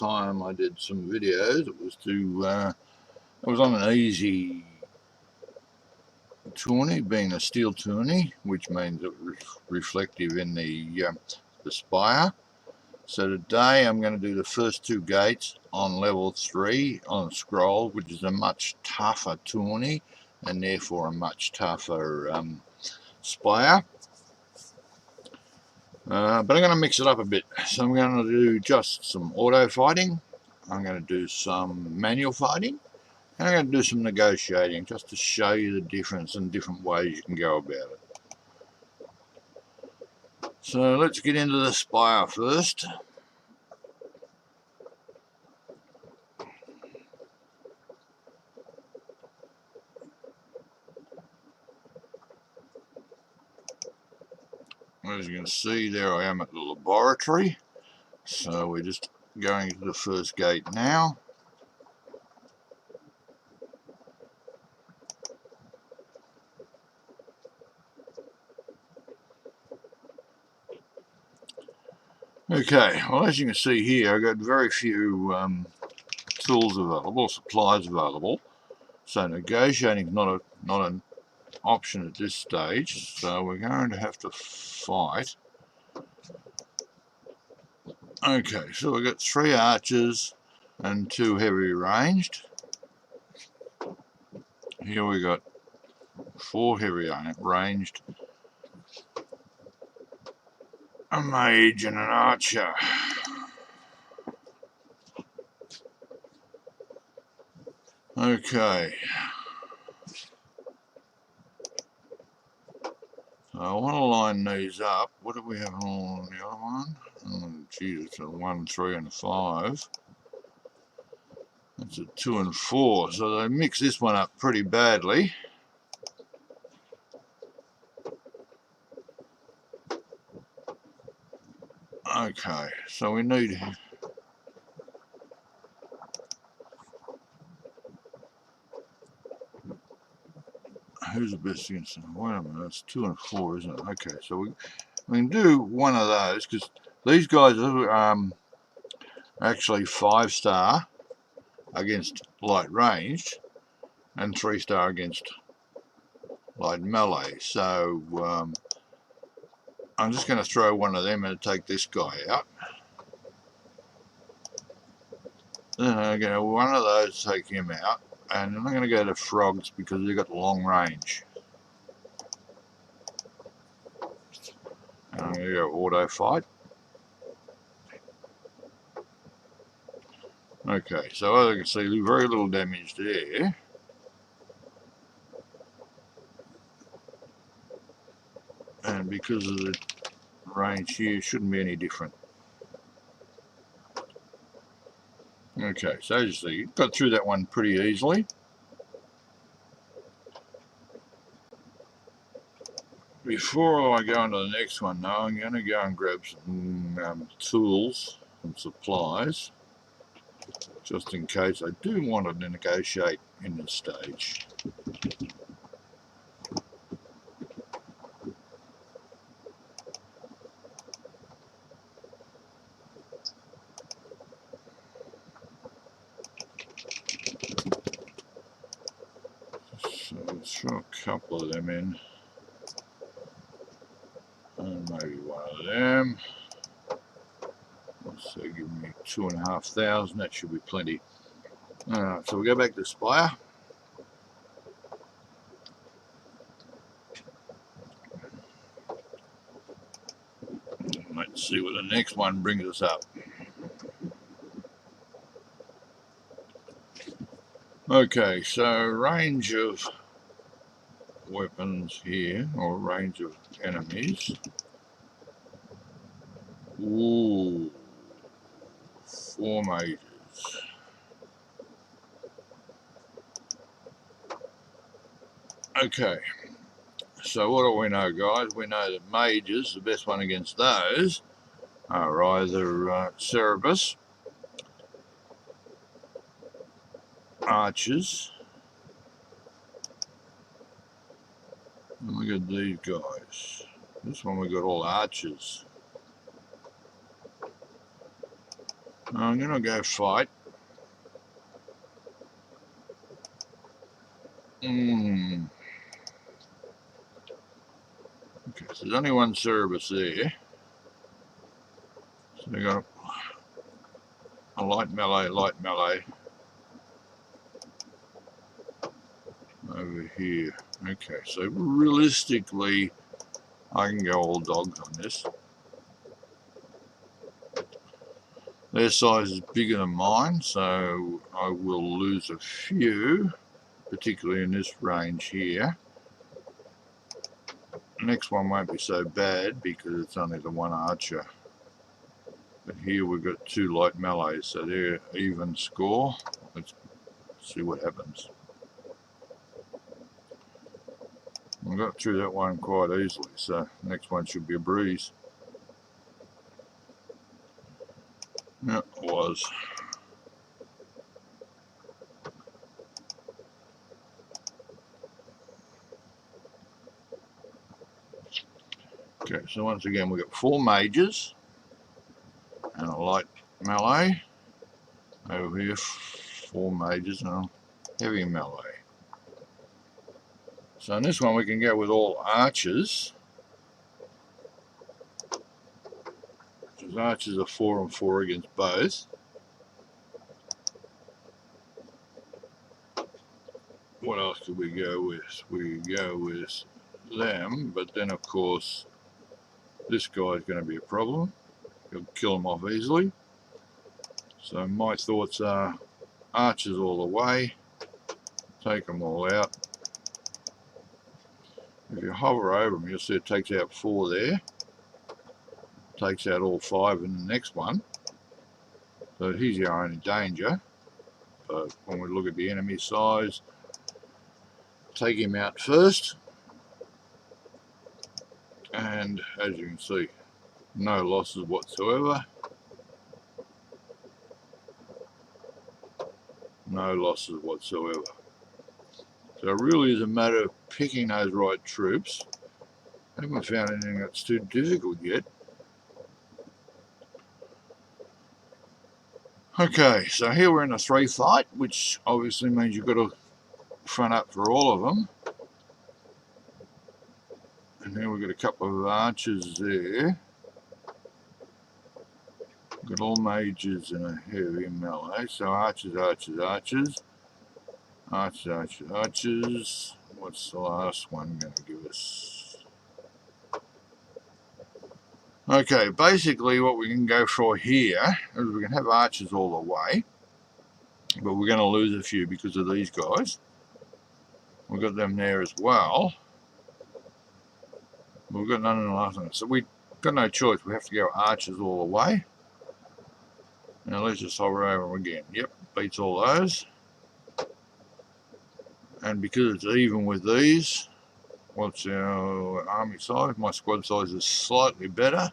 time I did some videos, it was on an easy tourney, being a steel tourney, which means it was reflective in the spire. So today I'm going to do the first two gates on level 3 on a scroll, which is a much tougher tourney and therefore a much tougher spire. But I'm going to mix it up a bit. So I'm going to do just some auto fighting, I'm going to do some manual fighting, and I'm going to do some negotiating just to show you the difference and different ways you can go about it. So let's get into the spire first. As you can see, there I am at the laboratory. So we're just going to the first gate now. Okay, well, as you can see here, I've got very few tools available, supplies available. So negotiating is not an option at this stage. So we're going to have to fight. Okay, so we've got 3 archers and 2 heavy ranged. Here we got 4 heavy ranged, a mage and an archer. Okay. So I want to line these up. What do we have on the other one? Oh, geez, it's a 1, 3, and 5. That's a 2 and 4. So they mix this one up pretty badly. Okay, so we need... Who's the best against them? Wait a minute, that's 2 and 4, isn't it? Okay, so we can do one of those, because these guys are actually 5-star against light ranged and 3-star against light melee. So I'm just going to throw one of them and take this guy out. Then I'm going to one of those, take him out, and then I'm going to go to frogs because they've got long range. And I'm going to go auto fight. Okay, so as you can see, very little damage there. And because of the range here, it shouldn't be any different. Okay, so as you see, you got through that one pretty easily. Before I go on to the next one, though, I'm going to go and grab some tools and supplies, just in case I do want to negotiate in this stage. So let's throw a couple of them in, and maybe one of them. So give me 2,500, that should be plenty. Alright, so we go back to Spire. Let's see what the next one brings us up. Okay, so range of weapons here, or range of enemies. Ooh, 4 mages. Okay, so what do we know, guys? We know that mages, the best one against those, are either Cerebus, archers, and look at these guys. This one we got all archers. I'm going to go fight. Okay, so there's only one Cerebus there. So we got a light melee over here. Okay, so realistically, I can go all dogs on this. Their size is bigger than mine, so I will lose a few, particularly in this range here. The next one won't be so bad because it's only the one archer. But here we've got two light melees, so they're even score. Let's see what happens. I got through that one quite easily, so the next one should be a breeze. Yeah, it was. Okay, so once again we've got 4 mages and a light melee. Over here, 4 mages and a heavy melee. So in this one we can go with all archers. Because archers are 4 and 4 against both. What else could we go with? We go with them, but then of course this guy's going to be a problem. He'll kill them off easily. So my thoughts are archers all the way. Take them all out. If you hover over them, you'll see it takes out 4 there. Takes out all 5 in the next one. So he's your only danger. But when we look at the enemy size, take him out first. And as you can see, no losses whatsoever. No losses whatsoever. So it really is a matter of picking those right troops. I haven't found anything that's too difficult yet. Okay, so here we're in a 3 fight, which obviously means you've got to front up for all of them. And then we've got a couple of archers there. We've got all mages and a heavy melee. So archers, archers, archers. Archers, archers, archers. What's the last one going to give us? Okay, basically what we can go for here is we can have archers all the way. But we're going to lose a few because of these guys. We've got them there as well. We've got none in the last one. So we've got no choice. We have to go archers all the way. Now let's just hover over them again. Yep, beats all those. And because it's even with these, what's our army size? My squad size is slightly better.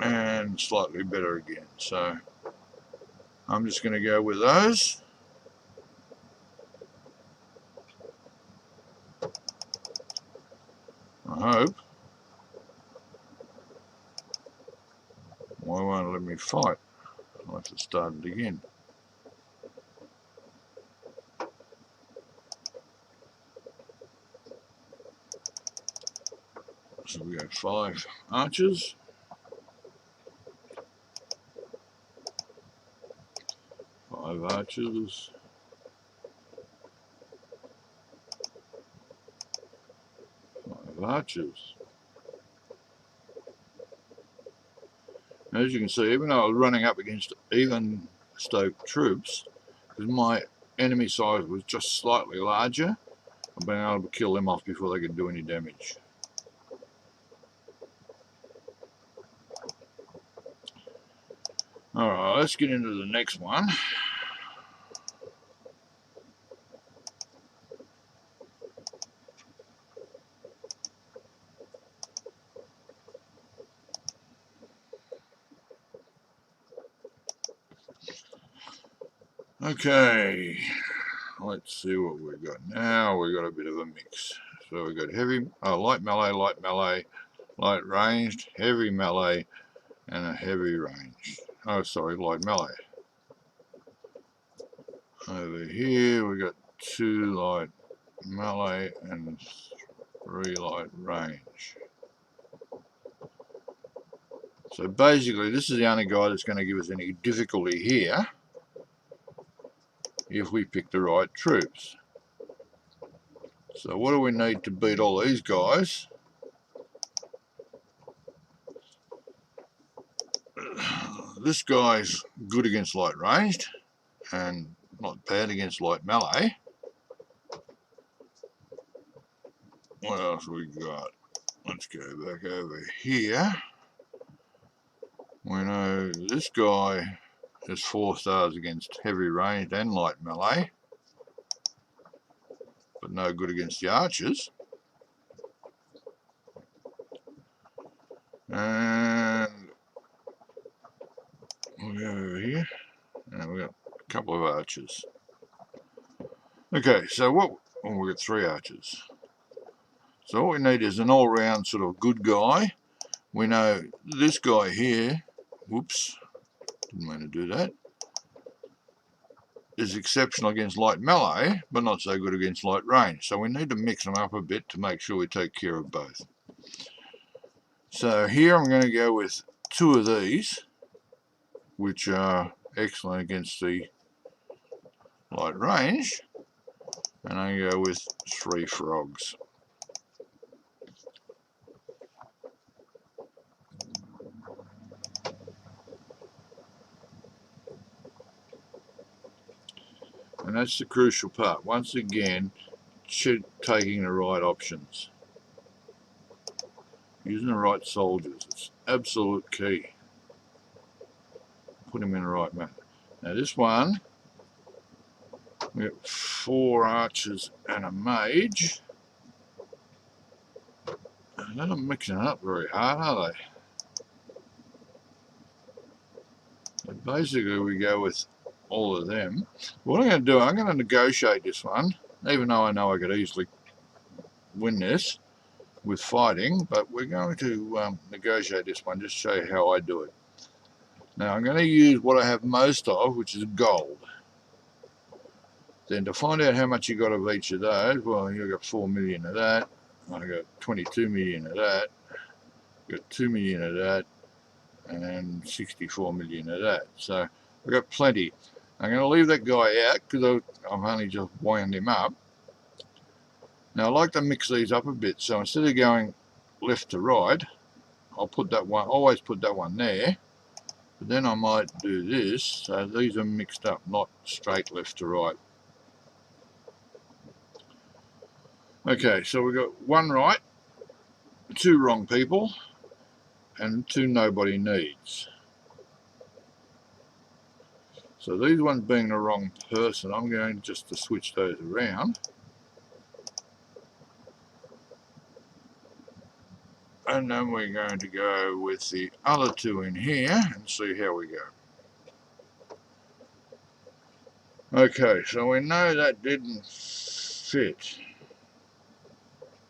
And slightly better again. So I'm just going to go with those. I hope. Why won't it let me fight? I'll have to start it again. So we go 5 archers. 5 archers. 5 archers. As you can see, even though I was running up against even stoked troops, because my enemy size was just slightly larger, I've been able to kill them off before they could do any damage. Alright, let's get into the next one. Okay, let's see what we've got now. We've got a bit of a mix. So we've got heavy, light melee, light ranged, heavy melee, and a heavy range. Oh, sorry, light melee. Over here we got 2 light melee and 3 light range. So basically this is the only guy that's going to give us any difficulty here if we pick the right troops. So what do we need to beat all these guys? This guy's good against light ranged and not bad against light melee. What else we got? Let's go back over here. We know this guy is 4 stars against heavy ranged and light melee, but no good against the archers. And we'll go over here, and we've got a couple of archers. Okay, so we've got 3 archers. So what we need is an all-round sort of good guy. We know this guy here, whoops, didn't mean to do that, is exceptional against light melee, but not so good against light range. So we need to mix them up a bit to make sure we take care of both. So here I'm going to go with 2 of these, which are excellent against the light range, and I go with 3 frogs. And that's the crucial part. Once again, taking the right options. Using the right soldiers. It's absolute key. Put him in the right manner. Now this one, we've got 4 archers and a mage. They're not mixing it up very hard, are they? So basically we go with all of them. What I'm going to do, I'm going to negotiate this one, even though I know I could easily win this with fighting, but we're going to negotiate this one, just show you how I do it. Now I'm going to use what I have most of, which is gold. Then to find out how much you got of each of those, well, you've got 4 million of that, I got 22 million of that, got 2 million of that, and 64 million of that. So I've got plenty. I'm going to leave that guy out because I've only just wound him up. Now I like to mix these up a bit, so instead of going left to right, I'll put that one, always put that one there, but then I might do this, so these are mixed up, not straight left to right. Okay, so we've got 1 right, 2 wrong people, and 2 nobody needs. So these ones being the wrong person, I'm going just to switch those around. And then we're going to go with the other 2 in here and see how we go. Okay, so we know that didn't fit.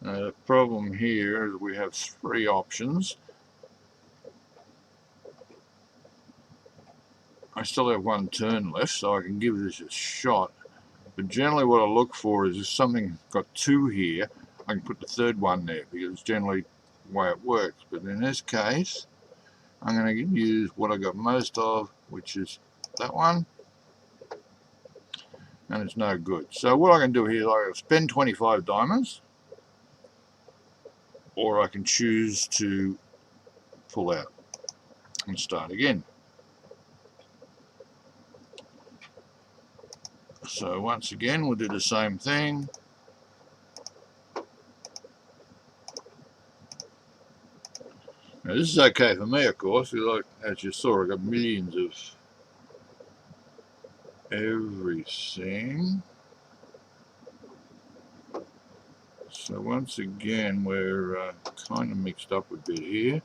Now the problem here is we have 3 options. I still have 1 turn left, so I can give this a shot. But generally what I look for is if something got 2 here, I can put the 3rd one there, because it's generally the way it works. But in this case, I'm going to use what I got most of, which is that one. And it's no good. So what I can do here is I can spend 25 diamonds, or I can choose to pull out and start again. So once again we'll do the same thing. Now this is okay for me, of course, because as you saw, I got millions of everything. So once again we're kind of mixed up a bit here.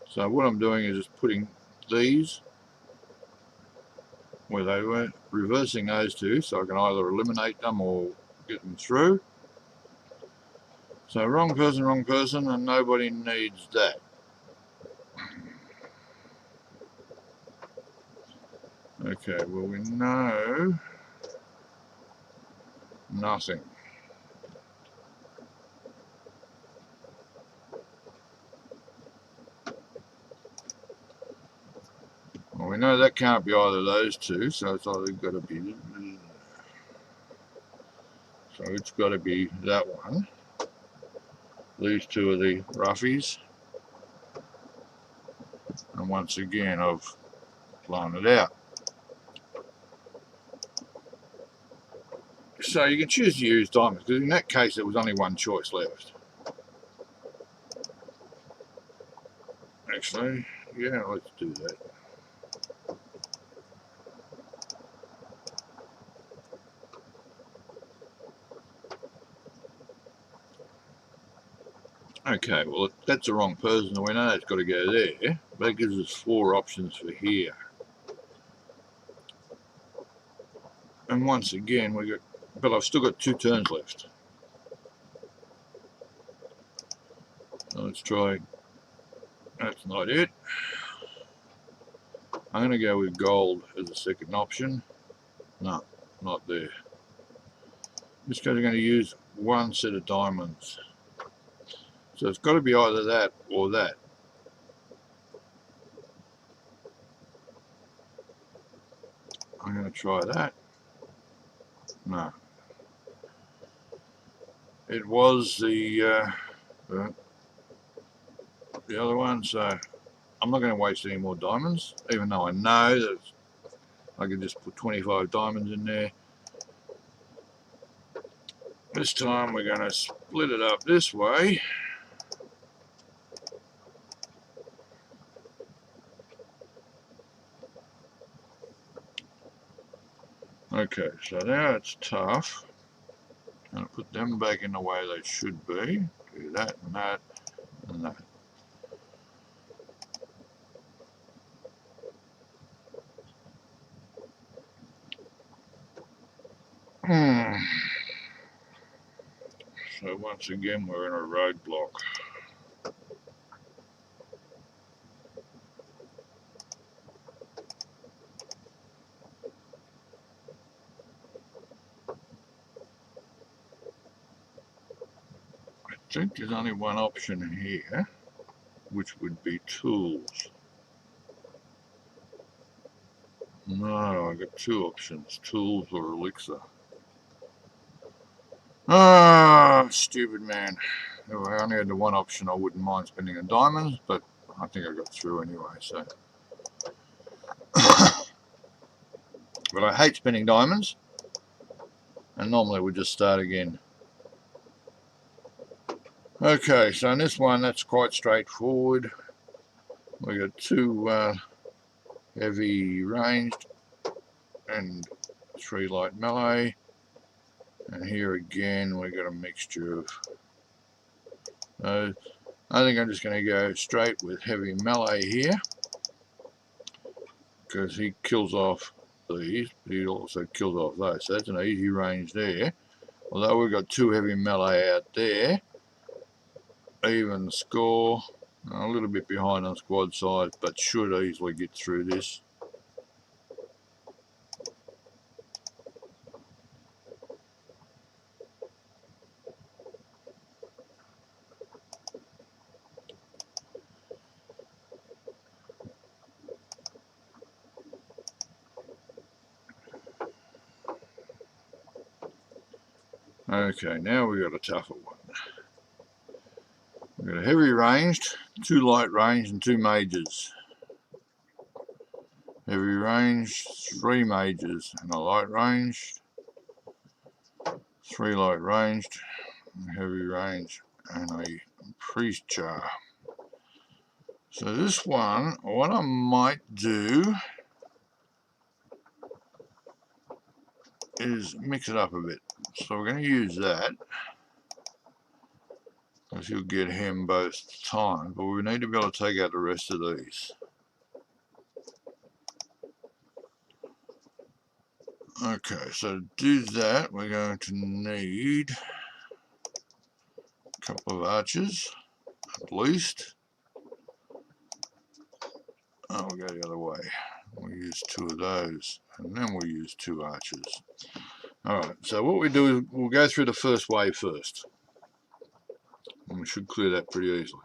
So what I'm doing is just putting these where they were, reversing those 2, so I can either eliminate them or get them through. So wrong person, and nobody needs that. Okay, well we know nothing. Well, we know that can't be either of those two, so it's either got to be. So it's got to be that one. These two are the roughies. And once again, I've blown it out. So you can choose to use diamonds, because in that case there was only one choice left. Actually, yeah, let's do that. Okay, well that's the wrong person, we know it's got to go there. That gives us 4 options for here. And once again, we got, but I've still got 2 turns left. So let's try, that's not it. I'm going to go with gold as a second option. No, not there. Just going to use 1 set of diamonds. So it's got to be either that or that. I'm going to try that. No. It was the other one, so I'm not going to waste any more diamonds, even though I know that I could just put 25 diamonds in there. This time we're going to split it up this way. Okay, so now it's tough. I'm going to put them back in the way they should be. Do that and that and that. So once again we're in a roadblock. I think there's only one option here, which would be tools. No, I got 2 options, tools or elixir. Ah, stupid man. If I only had the one option, I wouldn't mind spending the diamonds, but I think I got through anyway, so. But I hate spending diamonds, and normally we just start again. Okay, so in this one, that's quite straightforward. We got 2 heavy ranged and 3 light melee. And here again, we got a mixture of. I think I'm just going to go straight with heavy melee here, because he kills off these, but he also kills off those. So that's an easy range there. Although we've got 2 heavy melee out there, even score, a little bit behind on squad size, but should easily get through this. Okay, now we've got a tougher one. We've got a heavy ranged, 2 light ranged, and 2 mages. Heavy ranged, 3 mages, and a light ranged. 3 light ranged, heavy range, and a priest jar. So this one, what I might do is mix it up a bit. So we're going to use that, because you'll get him both times, but we need to be able to take out the rest of these. Okay, so to do that, we're going to need a couple of archers, at least. Oh, we'll go the other way. We'll use use 2 of those, and then we'll use 2 archers. Alright, so what we do is we'll go through the first wave first. And we should clear that pretty easily.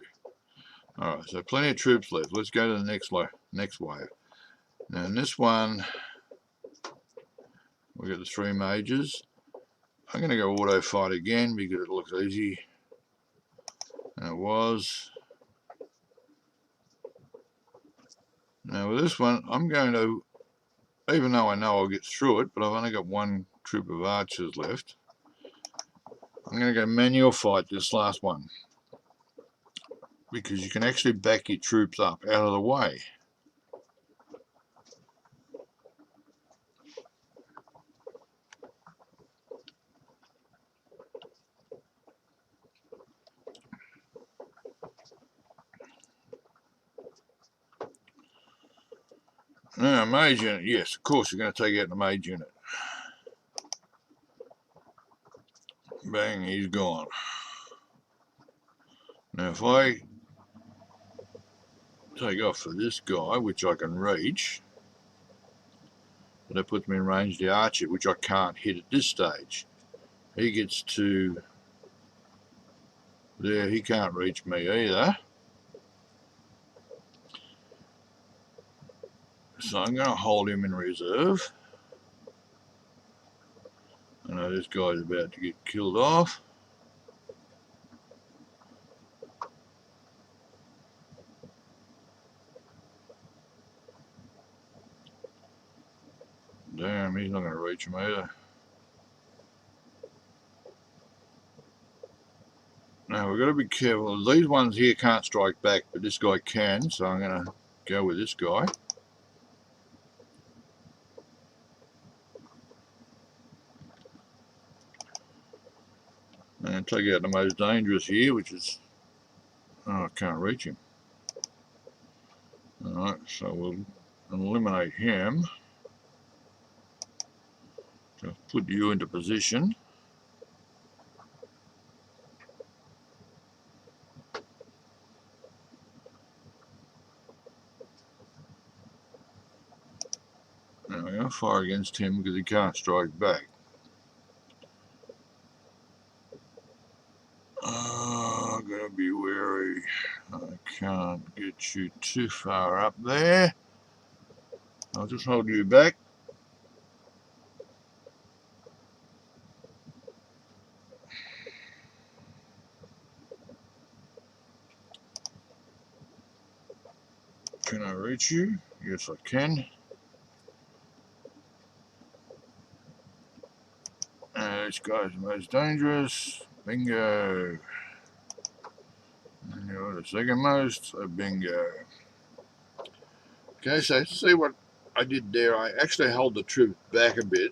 Alright, so plenty of troops left. Let's go to the next wave. Now in this one, we've got the 3 mages. I'm going to go auto fight again because it looks easy. And it was. Now with this one, I'm going to, even though I know I'll get through it, but I've only got 1 troop of archers left. I'm going to go manual fight this last one, because you can actually back your troops up out of the way. Now, mage unit, yes, of course you're going to take out the mage unit. Bang, he's gone. Now if I take off for this guy, which I can reach, but that puts me in range of the archer, which I can't hit at this stage. He gets to there, he can't reach me either. So I'm going to hold him in reserve. I know this guy's about to get killed off. Damn, he's not going to reach him either. Now we've got to be careful. These ones here can't strike back, but this guy can, so I'm going to go with this guy. And take out the most dangerous here, which is... oh, I can't reach him. Alright, so we'll eliminate him. So put you into position. Now I'm going to fire against him because he can't strike back. I'm going to be wary. I can't get you too far up there. I'll just hold you back. Can I reach you? Yes, I can. This guy's the most dangerous. Bingo. And you're the second most, so bingo. Okay, so see what I did there? I actually held the troops back a bit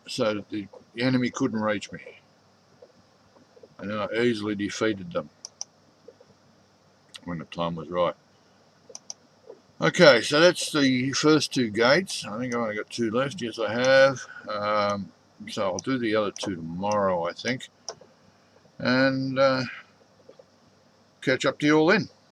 so that the enemy couldn't reach me. And then I easily defeated them when the time was right. Okay, so that's the first 2 gates. I think I've only got 2 left. Yes, I have. So I'll do the other 2 tomorrow, I think. And catch up to you all then.